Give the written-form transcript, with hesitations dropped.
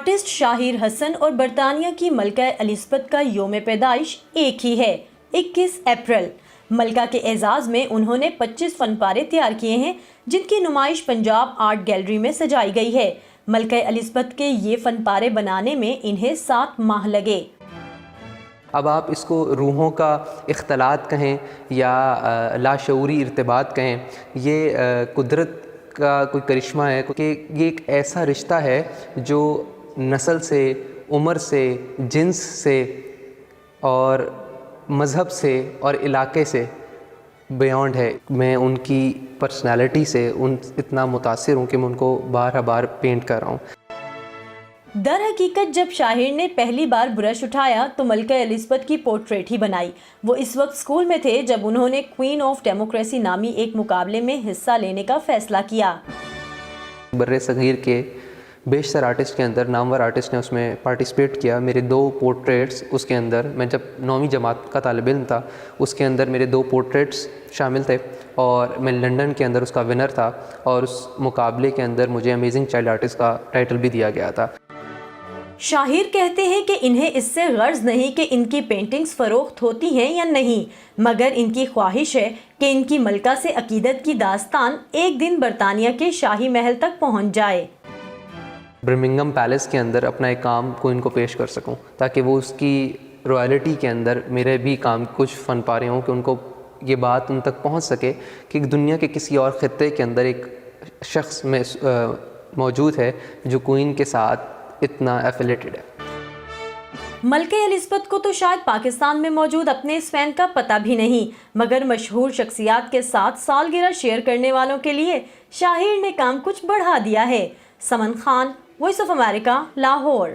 Artist Shahir Hasan और बरतानिया की मलका एलिज़ाबेथ का योम पैदाइश एक ही है, 21 अप्रैल। मलका के एजाज़ में उन्होंने 25 फनपारे तैयार किए हैं, जिनकी नुमाइश पंजाब आर्ट गैलरी में सजाई गई है। मलका एलिज़ाबेथ के ये फनपारे बनाने में इन्हें 7 माह लगे। अब आप इसको रूहों का इख्तलात कहें या लाशऊरी इर्तिबात कहें, ये कुदरत का कोई करिश्मा है कि ये एक ऐसा रिश्ता है जो नस्ल से, उम्र से, जिन्स से और मज़हब से और इलाके से बियॉन्ड है। मैं उनकी पर्सनैलिटी से इतना मुतासिर हूँ कि मैं उनको बार बार पेंट कर रहा हूँ। दर हकीकत जब शाहिर ने पहली बार ब्रश उठाया तो मलका एलिज़ाबेथ की पोर्ट्रेट ही बनाई। वो इस वक्त स्कूल में थे जब उन्होंने क्वीन ऑफ डेमोक्रेसी नामी एक मुकाबले में हिस्सा लेने का फैसला किया। बर्रे सगीर के बेशतर आर्टिस्ट के अंदर नामवर आर्टिस्ट ने उसमें पार्टिसिपेट किया। मेरे 2 पोर्ट्रेट्स उसके अंदर, मैं जब 9वीं जमात का तालिब इल्म था, उसके अंदर मेरे 2 पोर्ट्रेट्स शामिल थे और मैं लंदन के अंदर उसका विनर था और उस मुकाबले के अंदर मुझे अमेजिंग चाइल्ड आर्टिस्ट का टाइटल भी दिया गया था। शाहिर कहते हैं कि इन्हें इससे गर्ज नहीं कि इनकी पेंटिंग्स फ़रोख्त होती हैं या नहीं, मगर इनकी ख्वाहिश है कि इनकी मलका से अकीदत की दास्तान एक दिन बरतानिया के शाही महल तक पहुंच जाए। बर्मिंघम पैलेस के अंदर अपना एक काम को इनको पेश कर सकूं, ताकि वो उसकी रॉयल्टी के अंदर मेरे भी काम कुछ फ़न पारे हों कि उनको ये बात उन तक पहुंच सके कि दुनिया के किसी और ख़ित्ते के अंदर एक शख्स में मौजूद है जो क्वीन के साथ इतना एफिलेटेड है। मलका एलिज़ाबेथ को तो शायद पाकिस्तान में मौजूद अपने इस फैन का पता भी नहीं, मगर मशहूर शख्सियात के साथ सालगिरह शेयर करने वालों के लिए शाहिर ने काम कुछ बढ़ा दिया है। Saman Khan, voice of America, Lahore.